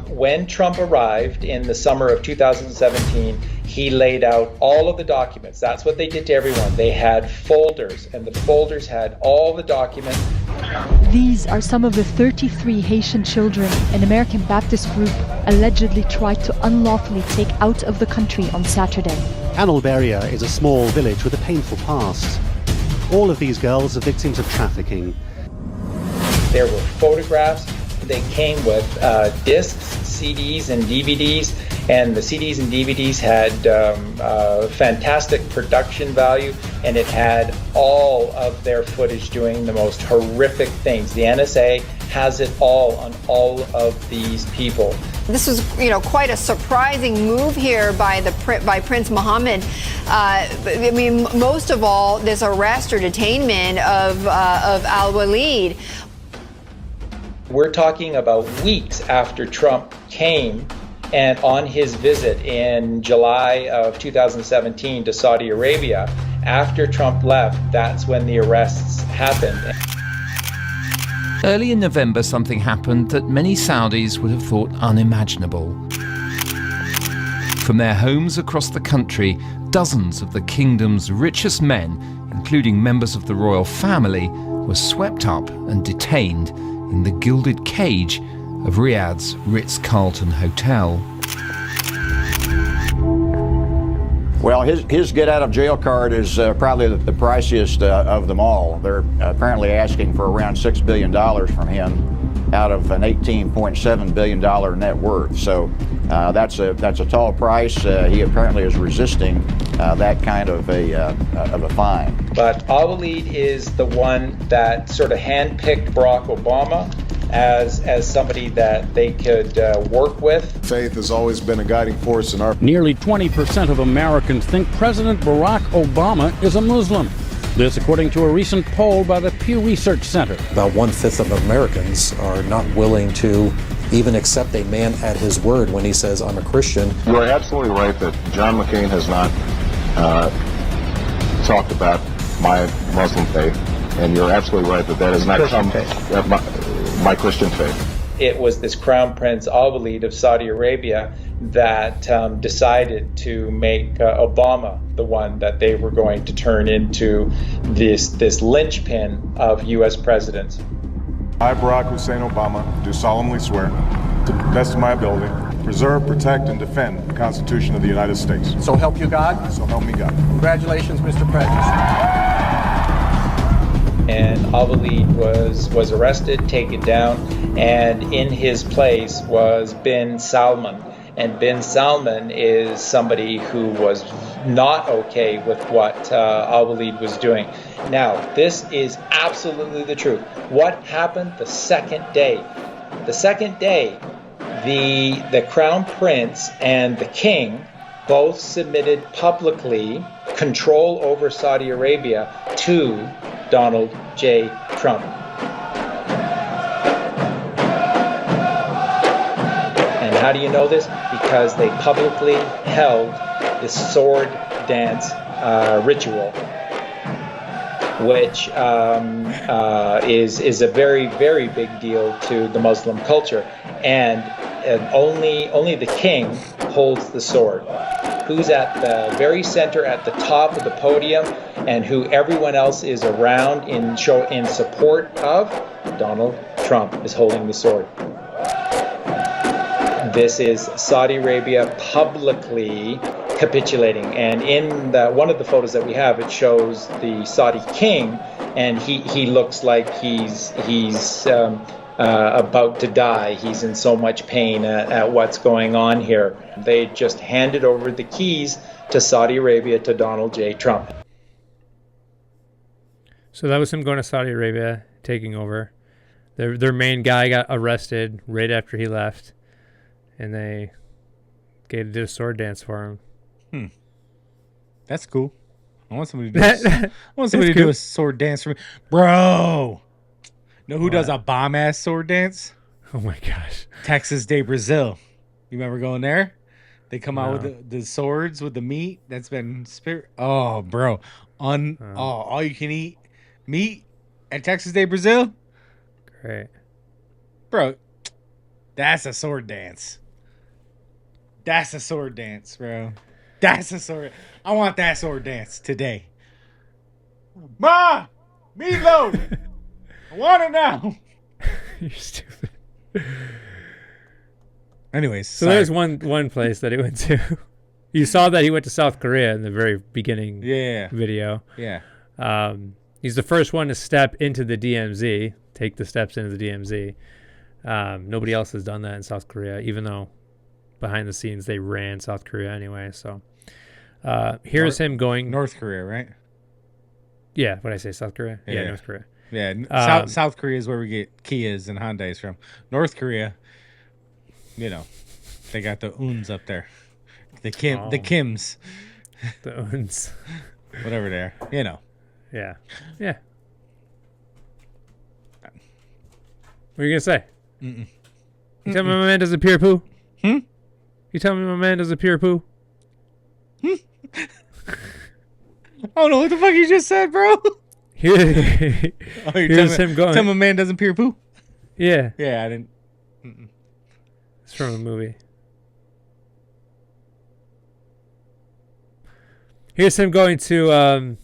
When Trump arrived in the summer of 2017, he laid out all of the documents. That's what they did to everyone. They had folders, and the folders had all the documents. These are some of the 33 Haitian children an American Baptist group allegedly tried to unlawfully take out of the country on Saturday. Annalberia is a small village with a painful past. All of these girls are victims of trafficking. There were photographs. They came with discs, CDs, and DVDs, And the CDs and DVDs had fantastic production value, and it had all of their footage doing the most horrific things. The NSA has it all on all of these people. This was, quite a surprising move here by Prince Mohammed. I mean, most of all, this arrest or detainment of Al Walid. We're talking about weeks after Trump came and on his visit in July of 2017 to Saudi Arabia. After Trump left, that's when the arrests happened. Early in November, something happened that many Saudis would have thought unimaginable. From their homes across the country, dozens of the kingdom's richest men, including members of the royal family, were swept up and detained in the gilded cage of Riyadh's Ritz-Carlton Hotel. Well, his get-out-of-jail card is probably the priciest of them all. They're apparently asking for around $6 billion from him out of an $18.7 billion net worth. So that's a tall price. He apparently is resisting that kind of a fine. But Al Walid is the one that sort of handpicked Barack Obama as somebody that they could work with. Faith has always been a guiding force in our... Nearly 20% of Americans think President Barack Obama is a Muslim. This according to a recent poll by the Pew Research Center. About 1/5 of Americans are not willing to even accept a man at his word when he says, I'm a Christian. You are absolutely right that John McCain has not talked about my Muslim faith, and you're absolutely right that has not come... my Christian faith. It was this Crown Prince Al Walid of Saudi Arabia that decided to make Obama the one that they were going to turn into this linchpin of U.S. presidents. I, Barack Hussein Obama, do solemnly swear, to the best of my ability, preserve, protect, and defend the Constitution of the United States. So help you God? So help me God. Congratulations, Mr. President. And Al Walid was arrested, taken down, and in his place was bin Salman. And bin Salman is somebody who was not okay with what Al Walid was doing. Now, this is absolutely the truth. What happened the second day? The second day, the Crown Prince and the King both submitted publicly control over Saudi Arabia to Donald J. Trump. And how do you know this? Because they publicly held this sword dance ritual, which is a very, very big deal to the Muslim culture. And only the king holds the sword. Who's at the very center, at the top of the podium, and who everyone else is around in support of, Donald Trump is holding the sword. This is Saudi Arabia publicly capitulating, and in one of the photos that we have, it shows the Saudi king, and he looks like he's about to die. He's in so much pain at what's going on here. They just handed over the keys to Saudi Arabia to Donald J. Trump. So that was him going to Saudi Arabia, taking over. Their main guy got arrested right after he left, and they did a sword dance for him. That's cool. I want somebody to do a sword dance for me, bro. Know who does a bomb-ass sword dance? Oh, my gosh. Texas de Brazil. You remember going there? They come out with the swords with the meat that's been Oh, bro. All you can eat meat at Texas de Brazil? Great. Bro, that's a sword dance. That's a sword dance, bro. That's a sword. I want that sword dance today. Ma! Meatloaf! I want it now. You're stupid. Anyways, so there's one place that he went to. You saw that he went to South Korea in the very beginning video. Yeah. He's the first one to step into the DMZ, take the steps into the DMZ. Nobody else has done that in South Korea, even though a behind the scenes they ran South Korea anyway. So here's him going North Korea, right? Yeah, what did I say? South Korea? Yeah, North Korea. Yeah, South Korea is where we get Kias and Hyundais from. North Korea, you know, they got the Uns up there, the Kims, the Uns, whatever they are, you know. Yeah. What are you gonna say? Mm-mm. You tell me my man doesn't pure poo? You tell me my man doesn't pure poo? I don't know what the fuck you just said, bro. Here's him going. Tell my man doesn't pure poo. Yeah. Yeah, I didn't. It's from a movie. Here's him going to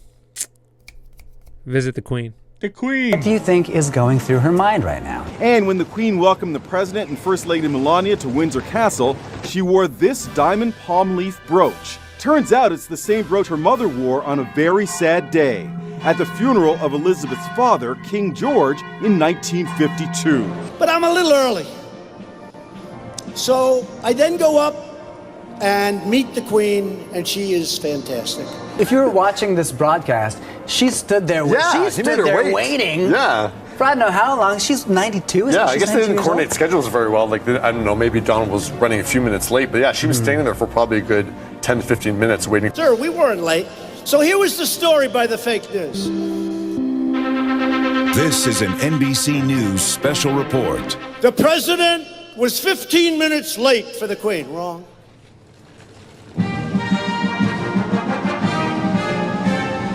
visit the Queen. The Queen. What do you think is going through her mind right now? And when the Queen welcomed the President and First Lady Melania to Windsor Castle, she wore this diamond palm leaf brooch. Turns out it's the same brooch her mother wore on a very sad day, at the funeral of Elizabeth's father, King George, in 1952. But I'm a little early. So I then go up and meet the Queen, and she is fantastic. If you were watching this broadcast, she stood there, waiting. Yeah. For I don't know how long. She's 92. Yeah, I guess they didn't coordinate schedules very well. Like, I don't know, maybe Donald was running a few minutes late, but yeah, she was standing there for probably a good 10 to 15 minutes waiting. Sir, we weren't late. So here was the story by the fake news. This is an NBC News special report. The president was 15 minutes late for the Queen. Wrong.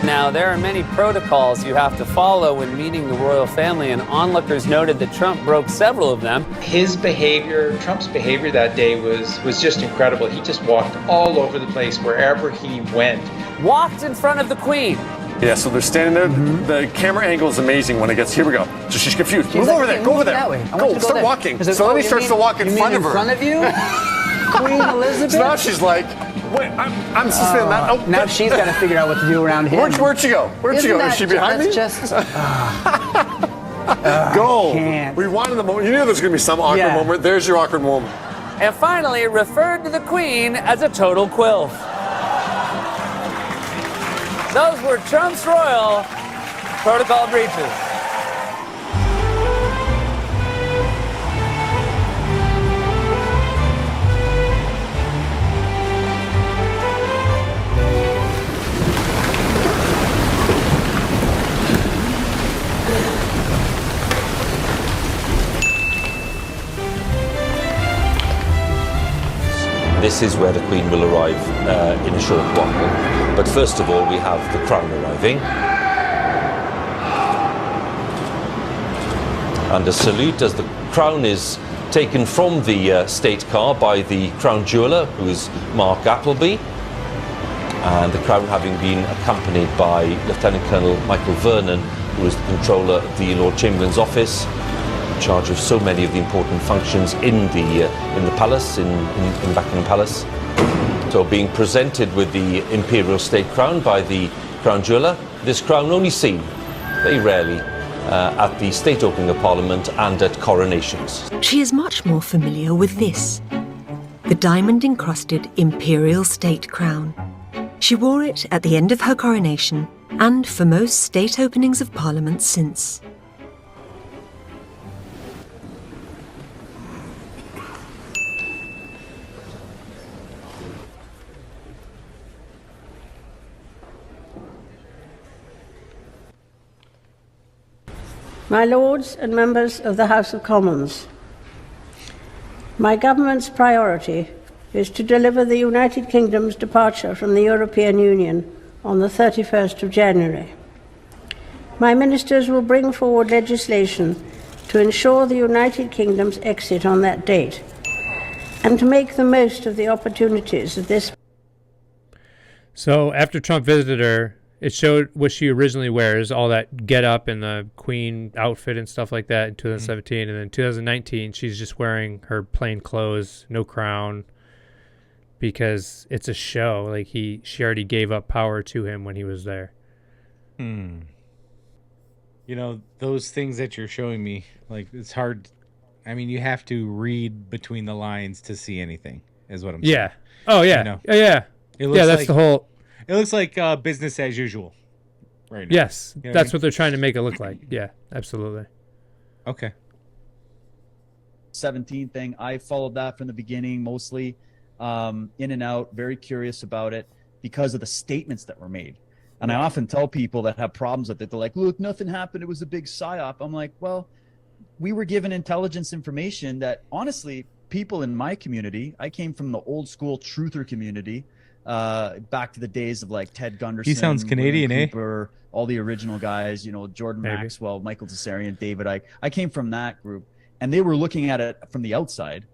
Now, there are many protocols you have to follow when meeting the royal family, and onlookers noted that Trump broke several of them. His behavior, Trump's behavior that day was just incredible. He just walked all over the place wherever he went. Walked in front of the Queen. Yeah, so they're standing there. The camera angle is amazing when it gets. Here we go. So she's confused. Move over there. Go over there. That way. Go. Start walking. So then he starts to walk in front of her. In front of you? Queen Elizabeth? So now she's like, wait, I'm suspending that. Oh, now she's got to figure out what to do around here. Where'd she go? Where'd she go? Is she behind me? Just, go. We wanted the moment. You knew there was going to be some awkward moment. There's your awkward moment. And finally referred to the Queen as a total quilf. Those were Trump's royal protocol breaches. This is where the Queen will arrive in a short while. But first of all, we have the Crown arriving. And a salute as the Crown is taken from the state car by the Crown Jeweller, who is Mark Appleby. And the Crown having been accompanied by Lieutenant Colonel Michael Vernon, who is the controller of the Lord Chamberlain's office, in charge of so many of the important functions in the palace, in Buckingham Palace. So being presented with the imperial state crown by the Crown Jeweller, this crown only seen very rarely at the state opening of Parliament and at coronations. She is much more familiar with this, the diamond-encrusted imperial state crown. She wore it at the end of her coronation and for most state openings of Parliament since. My Lords and members of the House of Commons, my government's priority is to deliver the United Kingdom's departure from the European Union on the 31st of January. My ministers will bring forward legislation to ensure the United Kingdom's exit on that date and to make the most of the opportunities of this. So after Trump visited her, it showed what she originally wears, all that get up and the Queen outfit and stuff like that in 2017. And then 2019, she's just wearing her plain clothes, no crown, because it's a she already gave up power to him when he was there. You know, those things that you're showing me, like, it's hard. I mean, you have to read between the lines to see anything. is what I'm saying. Yeah. Oh yeah. You know? Yeah. It looks that's like the whole. It looks like business as usual right now. Yes, You know that's what what they're trying to make it look like. Yeah, absolutely. Okay. 17 thing. I followed that from the beginning, mostly in and out, very curious about it because of the statements that were made. And I often tell people that have problems with it, they're like, look, nothing happened. It was a big psyop. I'm like, well, we were given intelligence information that honestly, people in my community, I came from the old school truther community, back to the days of like Ted Gunderson. He sounds Canadian, William Cooper, all the original guys, Jordan Maybe. Maxwell, Michael Tsarian, David Icke. I came from that group, and they were looking at it from the outside.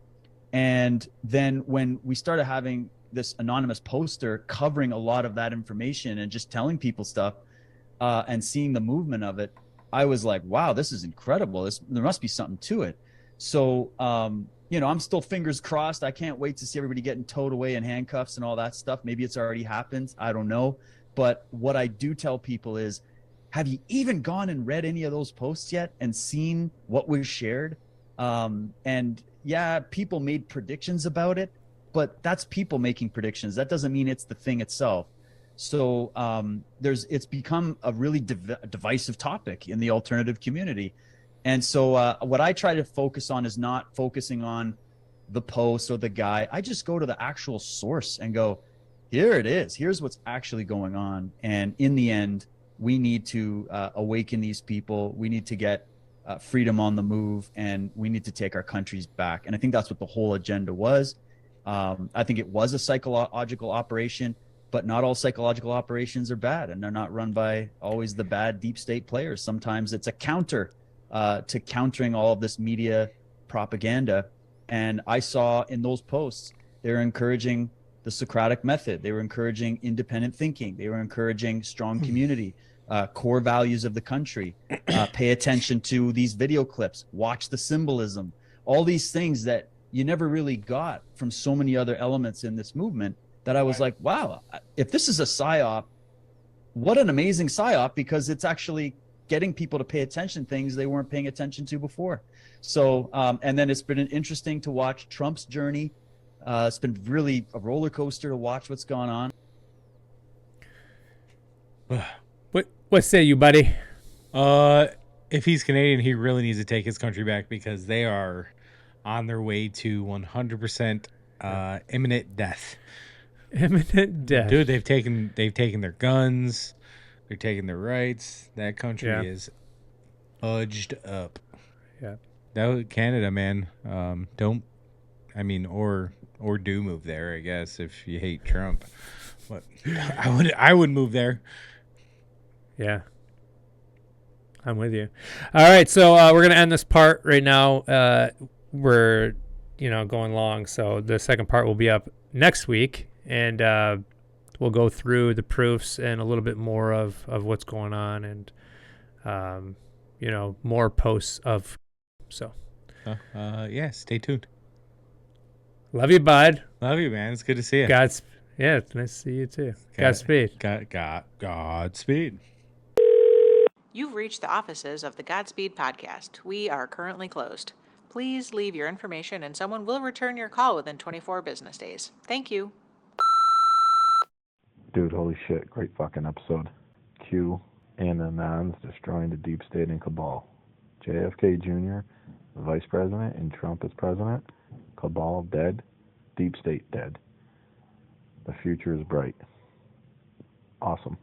And then when we started having this anonymous poster covering a lot of that information and just telling people stuff, and seeing the movement of it, I was like, wow, this is incredible. There must be something to it. So, I'm still fingers crossed. I can't wait to see everybody getting towed away in handcuffs and all that stuff. Maybe it's already happened. I don't know. But what I do tell people is, have you even gone and read any of those posts yet and seen what was shared? And yeah, people made predictions about it, but that's people making predictions. That doesn't mean it's the thing itself. So it's become a really divisive topic in the alternative community. And so what I try to focus on is not focusing on the post or the guy. I just go to the actual source and go, here it is. Here's what's actually going on. And in the end, we need to awaken these people. We need to get freedom on the move, and we need to take our countries back. And I think that's what the whole agenda was. I think it was a psychological operation, but not all psychological operations are bad, and they're not run by always the bad deep state players. Sometimes it's a counter to countering all of this media propaganda. And I saw in those posts, they're encouraging the Socratic method. They were encouraging independent thinking. They were encouraging strong community, core values of the country. Pay attention to these video clips, watch the symbolism, all these things that you never really got from so many other elements in this movement, that I was like, wow, if this is a psyop, what an amazing psyop, because it's actually getting people to pay attention to things they weren't paying attention to before. So, and then it's been interesting to watch Trump's journey. It's been really a roller coaster to watch what's gone on. What say you, buddy? If he's Canadian, he really needs to take his country back, because they are on their way to 100% imminent death. Imminent death. Dude, they've taken their guns, they're taking their rights. That country is fudged up. Yeah. That was Canada, man. Or do move there, I guess, if you hate Trump. But I would move there. Yeah. I'm with you. All right, so we're going to end this part right now. We're, going long, so the second part will be up next week, and we'll go through the proofs and a little bit more of what's going on, and, more posts of, so. Stay tuned. Love you, bud. Love you, man. It's good to see you. Yeah, it's nice to see you, too. Godspeed. Godspeed. You've reached the offices of the Godspeed podcast. We are currently closed. Please leave your information and someone will return your call within 24 business days. Thank you. Dude, holy shit. Great fucking episode. Q and the Nons destroying the deep state and cabal. JFK Jr., vice president, and Trump as president. Cabal dead. Deep state dead. The future is bright. Awesome.